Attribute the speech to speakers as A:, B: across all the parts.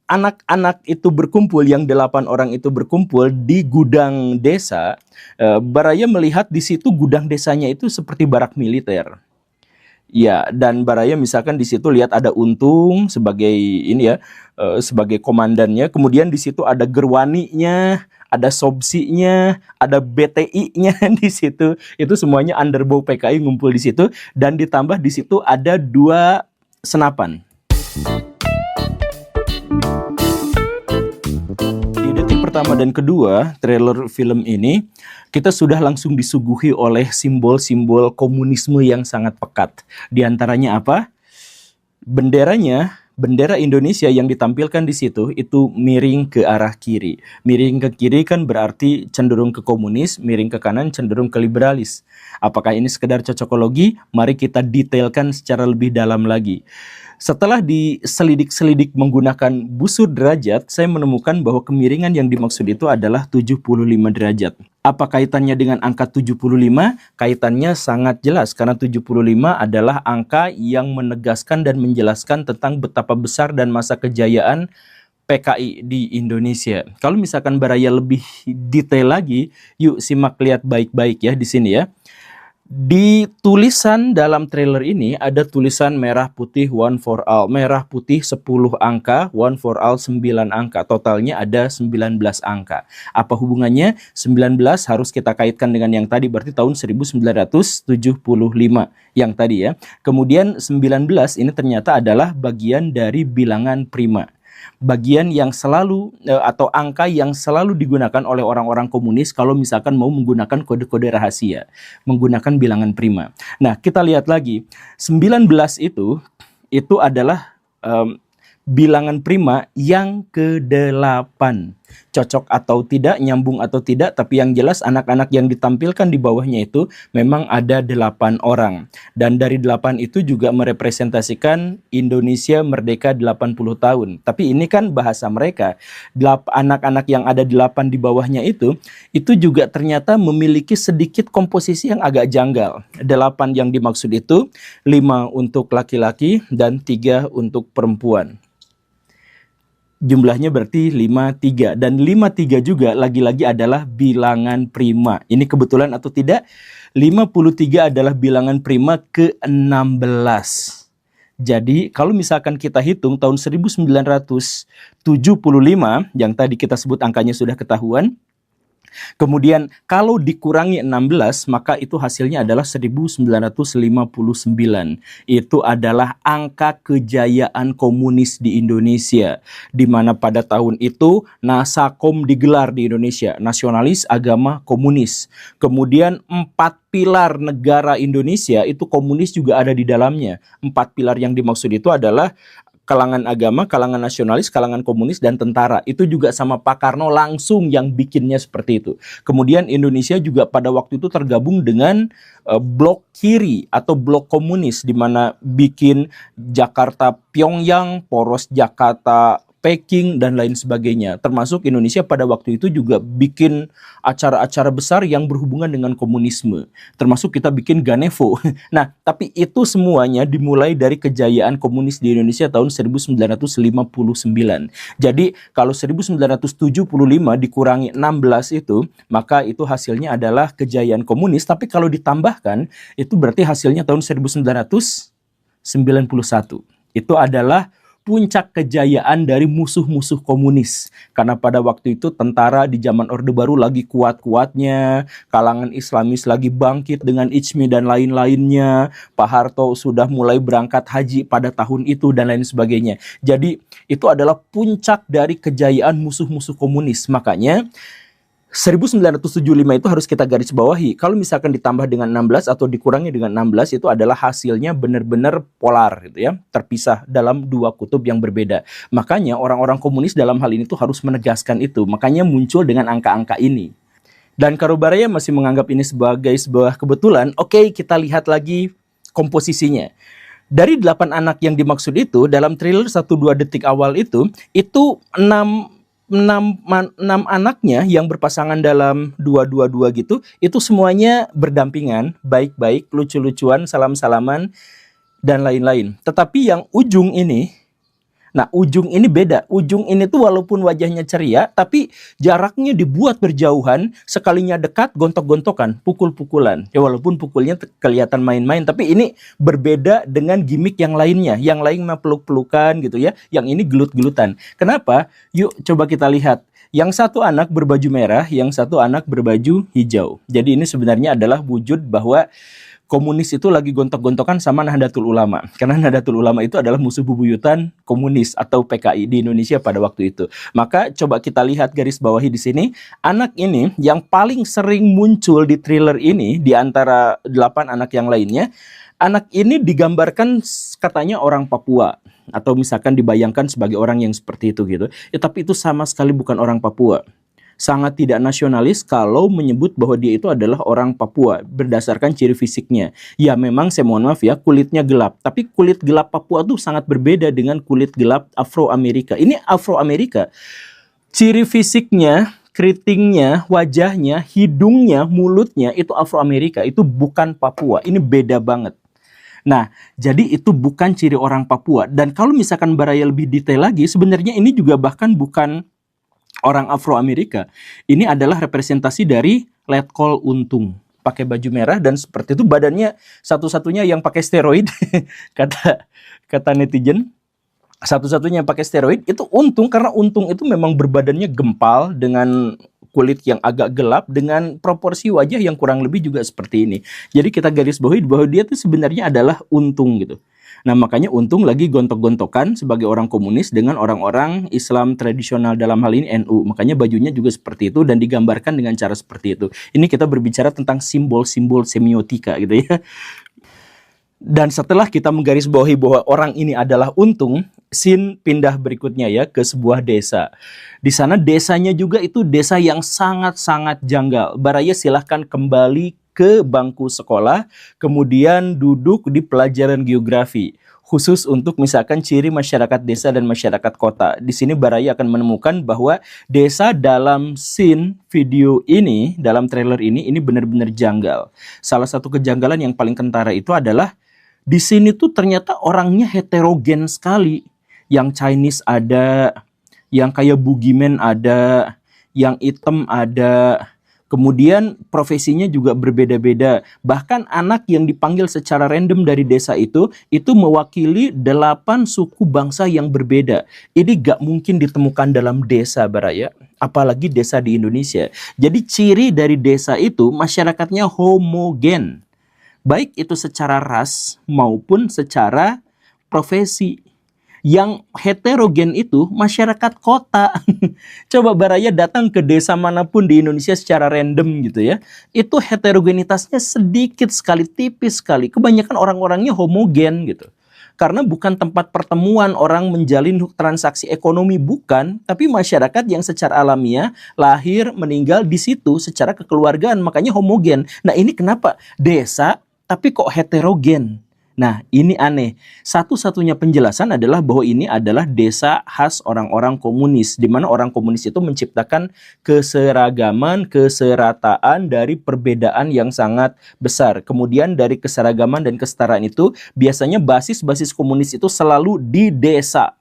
A: anak-anak itu berkumpul, yang 8 orang itu berkumpul di gudang desa, Baraya melihat di situ gudang desanya itu seperti barak militer. Ya, dan Baraya misalkan di situ lihat ada Untung sebagai ini ya, sebagai komandannya. Kemudian di situ ada Gerwaninya, ada Sobsinya, ada BTI-nya di situ. Itu semuanya underbow PKI ngumpul di situ, dan ditambah di situ ada 2 senapan. Di detik pertama dan kedua trailer film ini, kita sudah langsung disuguhi oleh simbol-simbol komunisme yang sangat pekat. Di antaranya apa? Benderanya, bendera Indonesia yang ditampilkan di situ itu miring ke arah kiri. Miring ke kiri kan berarti cenderung ke komunis, miring ke kanan cenderung ke liberalis. Apakah ini sekedar cocokologi? Mari kita detailkan secara lebih dalam lagi. Setelah diselidik-selidik menggunakan busur derajat, saya menemukan bahwa kemiringan yang dimaksud itu adalah 75 derajat. Apa kaitannya dengan angka 75? Kaitannya sangat jelas, karena 75 adalah angka yang menegaskan dan menjelaskan tentang betapa besar dan masa kejayaan PKI di Indonesia. Kalau misalkan Baraya lebih detail lagi, yuk simak, lihat baik-baik ya di sini ya. Di tulisan dalam trailer ini ada tulisan merah putih one for all. Merah putih 10 angka, one for all 9 angka. Totalnya ada 19 angka. Apa hubungannya? 19 harus kita kaitkan dengan yang tadi, berarti tahun 1975 yang tadi ya. Kemudian 19 ini ternyata adalah bagian dari bilangan prima. Bagian yang selalu atau angka yang selalu digunakan oleh orang-orang komunis kalau misalkan mau menggunakan kode-kode rahasia, menggunakan bilangan prima. Nah, kita lihat lagi, 19 itu adalah bilangan prima yang ke-8. Cocok atau tidak, nyambung atau tidak, tapi yang jelas anak-anak yang ditampilkan di bawahnya itu memang ada 8 orang. Dan dari 8 itu juga merepresentasikan Indonesia merdeka 80 tahun. Tapi ini kan bahasa mereka. Anak-anak yang ada 8 di bawahnya itu juga ternyata memiliki sedikit komposisi yang agak janggal. 8 yang dimaksud itu 5 untuk laki-laki dan 3 untuk perempuan. Jumlahnya berarti 53, dan 53 juga lagi-lagi adalah bilangan prima. Ini kebetulan atau tidak? 53 adalah bilangan prima ke-16. Jadi kalau misalkan kita hitung tahun 1975 yang tadi kita sebut angkanya sudah ketahuan. Kemudian kalau dikurangi 16, maka itu hasilnya adalah 1959. Itu adalah angka kejayaan komunis di Indonesia, di mana pada tahun itu Nasakom digelar di Indonesia, nasionalis agama komunis. Kemudian 4 pilar negara Indonesia itu komunis juga ada di dalamnya. 4 pilar yang dimaksud itu adalah kalangan agama, kalangan nasionalis, kalangan komunis, dan tentara. Itu juga sama Pak Karno langsung yang bikinnya seperti itu. Kemudian Indonesia juga pada waktu itu tergabung dengan blok kiri atau blok komunis, di mana bikin Jakarta Pyongyang, poros Jakarta Peking, dan lain sebagainya. Termasuk Indonesia pada waktu itu juga bikin acara-acara besar yang berhubungan dengan komunisme. Termasuk kita bikin Ganevo. Nah, tapi itu semuanya dimulai dari kejayaan komunis di Indonesia tahun 1959. Jadi, kalau 1975 dikurangi 16 itu, maka itu hasilnya adalah kejayaan komunis. Tapi kalau ditambahkan, itu berarti hasilnya tahun 1991. Itu adalah puncak kejayaan dari musuh-musuh komunis. Karena pada waktu itu tentara di zaman Orde Baru lagi kuat-kuatnya, kalangan Islamis lagi bangkit dengan ICMI dan lain-lainnya, Pak Harto sudah mulai berangkat haji pada tahun itu, dan lain sebagainya. Jadi itu adalah puncak dari kejayaan musuh-musuh komunis. Makanya 1975 itu harus kita garis bawahi. Kalau misalkan ditambah dengan 16 atau dikurangi dengan 16, itu adalah hasilnya benar-benar polar gitu ya, terpisah dalam 2 kutub yang berbeda. Makanya orang-orang komunis dalam hal ini tuh harus menegaskan itu. Makanya muncul dengan angka-angka ini. Dan kalau Baraya masih menganggap ini sebagai sebuah kebetulan, oke, kita lihat lagi komposisinya. Dari 8 anak yang dimaksud itu, dalam trailer 1-2 detik awal itu 6 anaknya yang berpasangan dalam 2-2-2 gitu, itu semuanya berdampingan, baik-baik, lucu-lucuan, salam-salaman, dan lain-lain. Tetapi yang ujung ini, Nah, ujung ini beda. Ujung ini tuh walaupun wajahnya ceria, tapi jaraknya dibuat berjauhan, sekalinya dekat, gontok-gontokan, pukul-pukulan. Ya walaupun pukulnya kelihatan main-main, tapi ini berbeda dengan gimmick yang lainnya. Yang lain mah peluk-pelukan gitu ya, yang ini gelut-gelutan. Kenapa? Yuk coba kita lihat. Yang satu anak berbaju merah, yang satu anak berbaju hijau. Jadi ini sebenarnya adalah wujud bahwa komunis itu lagi gontok-gontokan sama Nahdlatul Ulama. Karena Nahdlatul Ulama itu adalah musuh bebuyutan komunis atau PKI di Indonesia pada waktu itu. Maka coba kita lihat garis bawahi di sini. Anak ini yang paling sering muncul di thriller ini di antara 8 anak yang lainnya. Anak ini digambarkan katanya orang Papua. Atau misalkan dibayangkan sebagai orang yang seperti itu gitu. Ya, tapi itu sama sekali bukan orang Papua. Sangat tidak nasionalis kalau menyebut bahwa dia itu adalah orang Papua berdasarkan ciri fisiknya. Ya memang saya mohon maaf ya, kulitnya gelap. Tapi kulit gelap Papua tuh sangat berbeda dengan kulit gelap Afro-Amerika. Ini Afro-Amerika. Ciri fisiknya, keritingnya, wajahnya, hidungnya, mulutnya itu Afro-Amerika. Itu bukan Papua. Ini beda banget. Nah, jadi itu bukan ciri orang Papua. Dan kalau misalkan Baraya lebih detail lagi, sebenarnya ini juga bahkan bukan orang Afro-Amerika. Ini adalah representasi dari Letkol Untung. Pakai baju merah dan seperti itu badannya satu-satunya yang pakai steroid. kata netizen. Satu-satunya yang pakai steroid itu Untung, karena Untung itu memang berbadannya gempal dengan kulit yang agak gelap dengan proporsi wajah yang kurang lebih juga seperti ini. Jadi kita garis bawahi bahwa dia tuh sebenarnya adalah Untung gitu. Nah, makanya Untung lagi gontok-gontokan sebagai orang komunis dengan orang-orang Islam tradisional, dalam hal ini NU. Makanya bajunya juga seperti itu dan digambarkan dengan cara seperti itu. Ini kita berbicara tentang simbol-simbol semiotika gitu ya. Dan setelah kita menggarisbawahi bahwa orang ini adalah Untung, scene pindah berikutnya ya ke sebuah desa. Di sana desanya juga itu desa yang sangat-sangat janggal. Baraya silahkan kembali ke bangku sekolah, kemudian duduk di pelajaran geografi, khusus untuk misalkan ciri masyarakat desa dan masyarakat kota. Di sini Baraya akan menemukan bahwa desa dalam scene video ini, dalam trailer ini benar-benar janggal. Salah satu kejanggalan yang paling kentara itu adalah di sini tuh ternyata orangnya heterogen sekali. Yang Chinese ada, yang kayak boogeyman ada, yang hitam ada. Kemudian profesinya juga berbeda-beda. Bahkan anak yang dipanggil secara random dari desa itu mewakili 8 suku bangsa yang berbeda. Ini gak mungkin ditemukan dalam desa Baraya, apalagi desa di Indonesia. Jadi ciri dari desa itu masyarakatnya homogen. Baik itu secara ras maupun secara profesi. Yang heterogen itu masyarakat kota. Coba Baraya datang ke desa manapun di Indonesia secara random gitu ya. Itu heterogenitasnya sedikit sekali, tipis sekali. Kebanyakan orang-orangnya homogen gitu. Karena bukan tempat pertemuan orang menjalin transaksi ekonomi, bukan. Tapi masyarakat yang secara alamiah lahir, meninggal di situ secara kekeluargaan. Makanya homogen. Nah ini kenapa? Desa tapi kok heterogen? Nah, ini aneh. Satu-satunya penjelasan adalah bahwa ini adalah desa khas orang-orang komunis, di mana orang komunis itu menciptakan keseragaman, keserataan dari perbedaan yang sangat besar. Kemudian dari keseragaman dan kesetaraan itu, biasanya basis-basis komunis itu selalu di desa.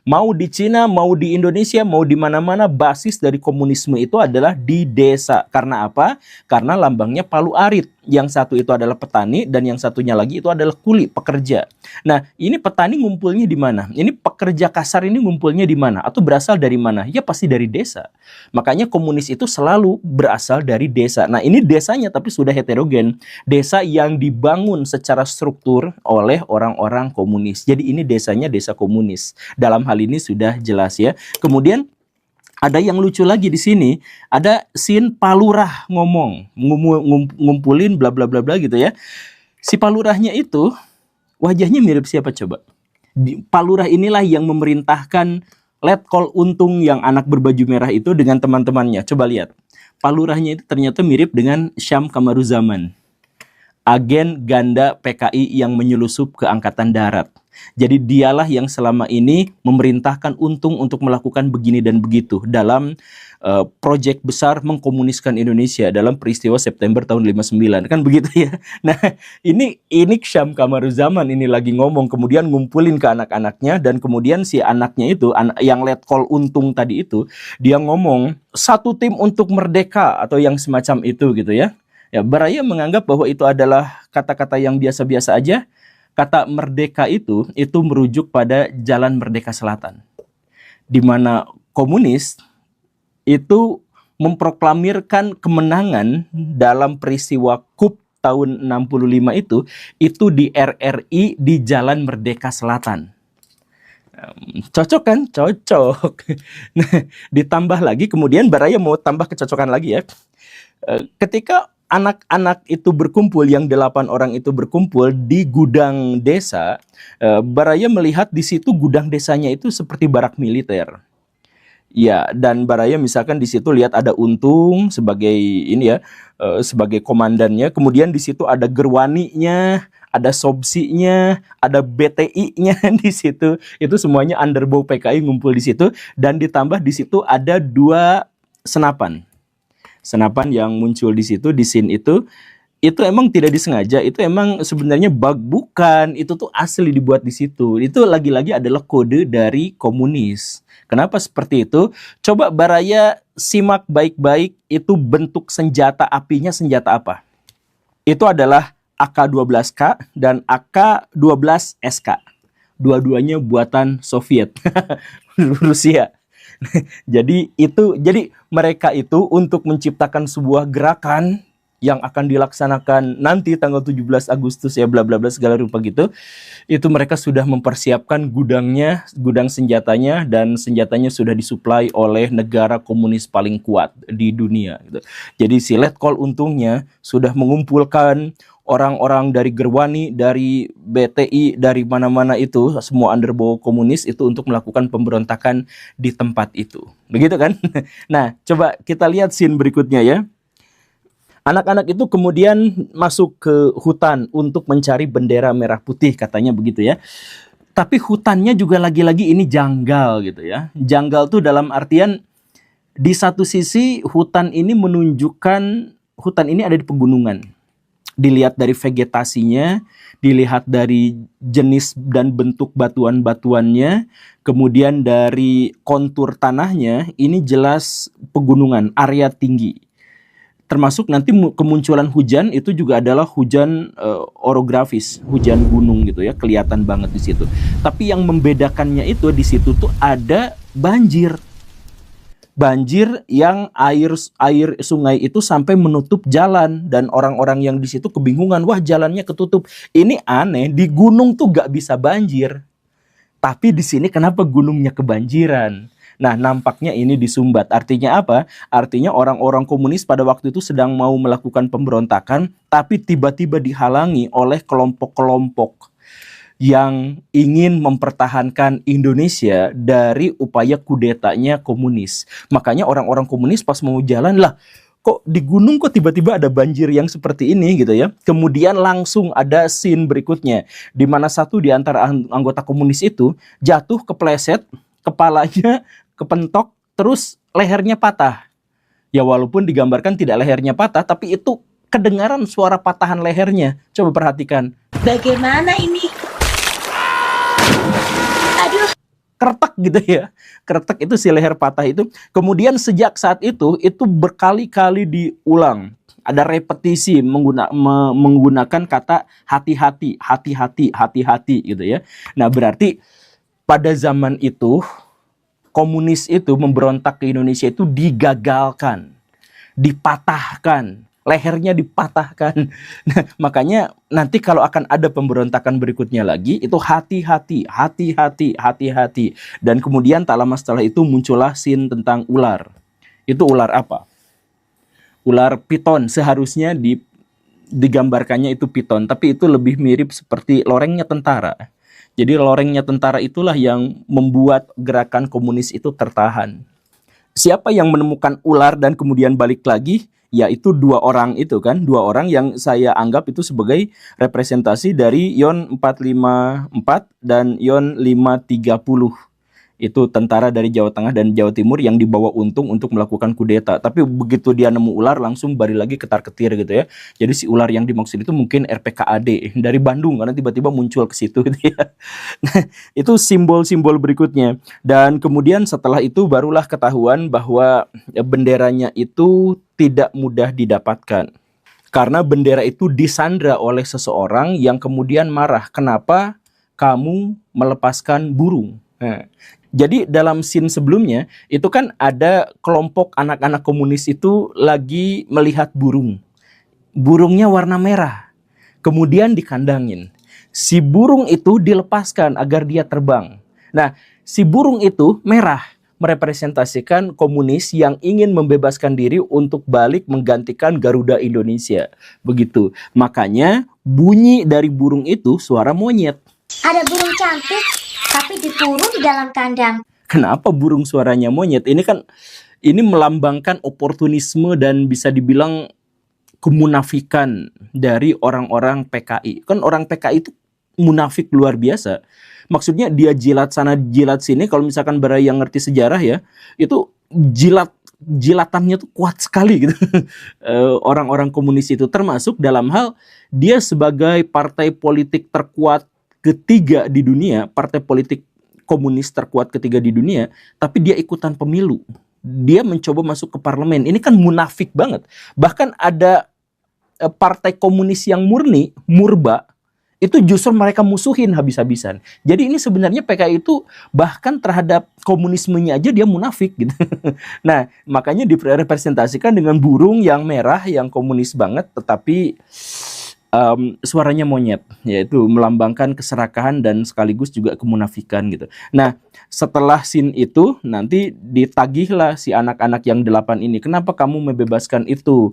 A: Mau di Cina, mau di Indonesia, mau di mana-mana, basis dari komunisme itu adalah di desa. Karena apa? Karena lambangnya palu arit. Yang satu itu adalah petani dan yang satunya lagi itu adalah kuli, pekerja. Nah, ini petani ngumpulnya di mana? Ini pekerja kasar ini ngumpulnya di mana? Atau berasal dari mana? Ya pasti dari desa. Makanya komunis itu selalu berasal dari desa. Nah, ini desanya tapi sudah heterogen. Desa yang dibangun secara struktur oleh orang-orang komunis. Jadi ini desanya desa komunis. Dalam hal ini sudah jelas ya. Kemudian ada yang lucu lagi di sini, ada scene palurah ngomong, ngumpulin bla bla bla bla gitu ya. Si palurahnya itu wajahnya mirip siapa coba? Palurah inilah yang memerintahkan Letkol Untung yang anak berbaju merah itu dengan teman-temannya. Coba lihat. Palurahnya itu ternyata mirip dengan Syam Kamaruzaman, agen ganda PKI yang menyelusup ke Angkatan Darat. Jadi dialah yang selama ini memerintahkan Untung untuk melakukan begini dan begitu dalam proyek besar mengkomuniskan Indonesia dalam peristiwa September tahun 59, kan begitu ya. Nah, ini Syam Kamaruzaman ini lagi ngomong, kemudian ngumpulin ke anak-anaknya, dan kemudian si anaknya itu yang letkol Untung tadi itu, dia ngomong satu tim untuk merdeka atau yang semacam itu gitu ya. Ya, Baraya menganggap bahwa itu adalah kata-kata yang biasa-biasa aja. Kata merdeka itu merujuk pada Jalan Merdeka Selatan, di mana komunis itu memproklamirkan kemenangan dalam peristiwa KUP tahun 65 itu di RRI di Jalan Merdeka Selatan. Cocok kan? Cocok. Nah, ditambah lagi, kemudian Baraya mau tambah kecocokan lagi ya. Ketika anak-anak itu berkumpul, yang 8 orang itu berkumpul di gudang desa, Baraya melihat di situ gudang desanya itu seperti barak militer. Ya, dan Baraya misalkan di situ lihat ada Untung sebagai ini ya, sebagai komandannya, kemudian di situ ada Gerwaninya, ada Sobsinya, ada BTI-nya di situ. Itu semuanya underbow PKI ngumpul di situ, dan ditambah di situ ada 2 senapan. Senapan yang muncul di situ, di scene itu emang tidak disengaja, itu emang sebenarnya bug, bukan, itu tuh asli dibuat di situ. Itu lagi-lagi adalah kode dari komunis. Kenapa seperti itu? Coba Baraya simak baik-baik, itu bentuk senjata apinya senjata apa? Itu adalah AK-12K dan AK-12SK. Dua-duanya buatan Soviet, Rusia. Jadi mereka itu untuk menciptakan sebuah gerakan yang akan dilaksanakan nanti tanggal 17 Agustus ya, bla bla bla segala rupa gitu. Itu mereka sudah mempersiapkan gudangnya, gudang senjatanya, dan senjatanya sudah disuplai oleh negara komunis paling kuat di dunia gitu. Jadi si letkol Untungnya sudah mengumpulkan orang-orang dari Gerwani, dari BTI, dari mana-mana itu, semua underbow komunis itu untuk melakukan pemberontakan di tempat itu. Begitu kan? Nah, coba kita lihat scene berikutnya ya. Anak-anak itu kemudian masuk ke hutan untuk mencari bendera merah putih, katanya begitu ya. Tapi hutannya juga lagi-lagi ini janggal gitu ya. Janggal tuh dalam artian, di satu sisi hutan ini menunjukkan hutan ini ada di pegunungan. Dilihat dari vegetasinya, dilihat dari jenis dan bentuk batuan-batuannya, kemudian dari kontur tanahnya, ini jelas pegunungan, area tinggi. Termasuk nanti kemunculan hujan itu juga adalah hujan orografis, hujan gunung gitu ya, kelihatan banget di situ. Tapi yang membedakannya itu di situ tuh ada banjir. Banjir yang air sungai itu sampai menutup jalan, dan orang-orang yang di situ kebingungan, wah jalannya ketutup. Ini aneh, di gunung tuh gak bisa banjir. Tapi di sini kenapa gunungnya kebanjiran? Nah, nampaknya ini disumbat. Artinya apa? Artinya orang-orang komunis pada waktu itu sedang mau melakukan pemberontakan, tapi tiba-tiba dihalangi oleh kelompok-kelompok yang ingin mempertahankan Indonesia dari upaya kudetanya komunis. Makanya orang-orang komunis pas mau jalan, lah kok di gunung kok tiba-tiba ada banjir yang seperti ini gitu ya. Kemudian langsung ada scene berikutnya, di mana satu di antara anggota komunis itu jatuh, kepleset, kepalanya kepentok, terus lehernya patah. Ya walaupun digambarkan tidak lehernya patah, tapi itu kedengaran suara patahan lehernya. Coba perhatikan.
B: Bagaimana ini? Aduh.
A: Kretek gitu ya. Kretek itu si leher patah itu. Kemudian sejak saat itu berkali-kali diulang. Ada repetisi menggunakan kata hati-hati, hati-hati, hati-hati gitu ya. Nah berarti pada zaman itu komunis itu memberontak ke Indonesia itu digagalkan, dipatahkan, lehernya dipatahkan. Nah, makanya nanti kalau akan ada pemberontakan berikutnya lagi, itu hati-hati, hati-hati, hati-hati. Dan kemudian tak lama setelah itu muncullah scene tentang ular. Itu ular apa? Ular piton. Seharusnya digambarkannya itu piton, tapi itu lebih mirip seperti lorengnya tentara. Jadi lorengnya tentara itulah yang membuat gerakan komunis itu tertahan. Siapa yang menemukan ular dan kemudian balik lagi, yaitu dua orang itu kan, dua orang yang saya anggap itu sebagai representasi dari Yon 454 dan Yon 530. Itu tentara dari Jawa Tengah dan Jawa Timur yang dibawa Untung untuk melakukan kudeta. Tapi begitu dia nemu ular langsung bari lagi ketar-ketir gitu ya. Jadi si ular yang dimaksud itu mungkin RPKAD dari Bandung karena tiba-tiba muncul ke situ gitu ya. Nah, itu simbol-simbol berikutnya. Dan kemudian setelah itu barulah ketahuan bahwa benderanya itu tidak mudah didapatkan. Karena bendera itu disandra oleh seseorang yang kemudian marah. Kenapa kamu melepaskan burung? Nah, jadi dalam scene sebelumnya itu kan ada kelompok anak-anak komunis itu lagi melihat burung. Burungnya warna merah. Kemudian dikandangin. Si burung itu dilepaskan agar dia terbang. Nah, si burung itu merah, merepresentasikan komunis yang ingin membebaskan diri untuk balik menggantikan Garuda Indonesia. Begitu. Makanya bunyi dari burung itu suara monyet.
B: Ada burung cantik, tapi dikurung di dalam kandang.
A: Kenapa burung suaranya monyet? Ini melambangkan oportunisme dan bisa dibilang kemunafikan dari orang-orang PKI. Kan orang PKI itu munafik luar biasa. Maksudnya dia jilat sana jilat sini. Kalau misalkan Bara yang ngerti sejarah ya, itu jilatannya tuh kuat sekali gitu. Orang-orang komunis itu termasuk dalam hal dia sebagai partai politik terkuat ketiga di dunia, partai politik komunis terkuat ketiga di dunia, tapi dia ikutan pemilu. Dia mencoba masuk ke parlemen. Ini kan munafik banget. Bahkan ada partai komunis yang murni, murba, itu justru mereka musuhin habis-habisan. Jadi ini sebenarnya PKI itu bahkan terhadap komunismenya aja dia munafik gitu. Nah, makanya direpresentasikan dengan burung yang merah, yang komunis banget, tetapi suaranya monyet, yaitu melambangkan keserakahan dan sekaligus juga kemunafikan gitu. Nah, setelah scene itu nanti ditagihlah si anak-anak yang 8 ini. Kenapa kamu membebaskan itu?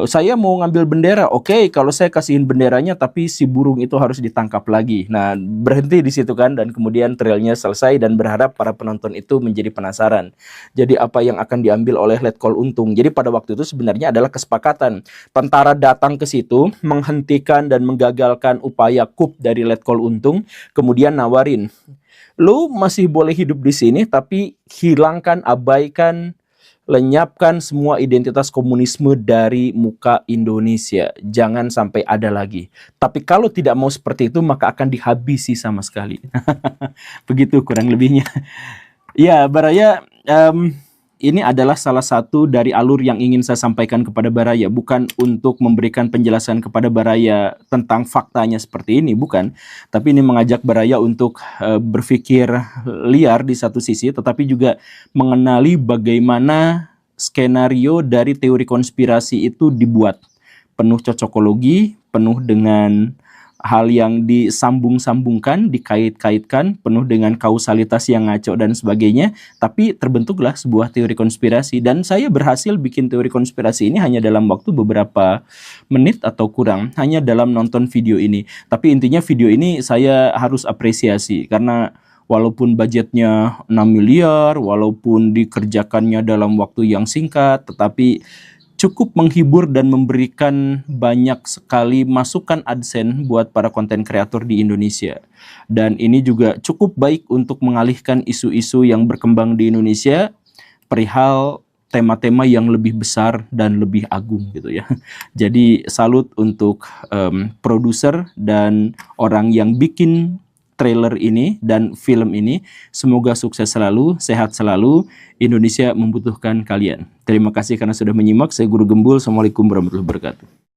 A: Saya mau ngambil bendera. Oke, kalau saya kasihin benderanya, tapi si burung itu harus ditangkap lagi. Nah, berhenti di situ kan, dan kemudian trailnya selesai dan berharap para penonton itu menjadi penasaran. Jadi apa yang akan diambil oleh Letkol Untung? Jadi pada waktu itu sebenarnya adalah kesepakatan. Tentara datang ke situ, menghentikan dan menggagalkan upaya coup dari Letkol Untung, kemudian nawarin, lu masih boleh hidup di sini, tapi hilangkan, abaikan, lenyapkan semua identitas komunisme dari muka Indonesia. Jangan sampai ada lagi. Tapi kalau tidak mau seperti itu, maka akan dihabisi sama sekali. Begitu kurang lebihnya. Ya, Baraya, ini adalah salah satu dari alur yang ingin saya sampaikan kepada Baraya. Bukan untuk memberikan penjelasan kepada Baraya tentang faktanya seperti ini, bukan. Tapi ini mengajak Baraya untuk berpikir liar di satu sisi, tetapi juga mengenali bagaimana skenario dari teori konspirasi itu dibuat. Penuh cocokologi, penuh dengan hal yang disambung-sambungkan, dikait-kaitkan, penuh dengan kausalitas yang ngaco dan sebagainya, tapi terbentuklah sebuah teori konspirasi. Dan saya berhasil bikin teori konspirasi ini hanya dalam waktu beberapa menit atau kurang, hanya dalam nonton video ini. Tapi intinya video ini saya harus apresiasi, karena walaupun budgetnya 6 miliar, walaupun dikerjakannya dalam waktu yang singkat, tetapi cukup menghibur dan memberikan banyak sekali masukan AdSense buat para konten kreator di Indonesia. Dan ini juga cukup baik untuk mengalihkan isu-isu yang berkembang di Indonesia perihal tema-tema yang lebih besar dan lebih agung gitu ya. Jadi salut untuk produser dan orang yang bikin trailer ini dan film ini. Semoga sukses selalu, sehat selalu. Indonesia membutuhkan kalian. Terima kasih karena sudah menyimak. Saya Guru Gembul. Assalamualaikum warahmatullahi wabarakatuh.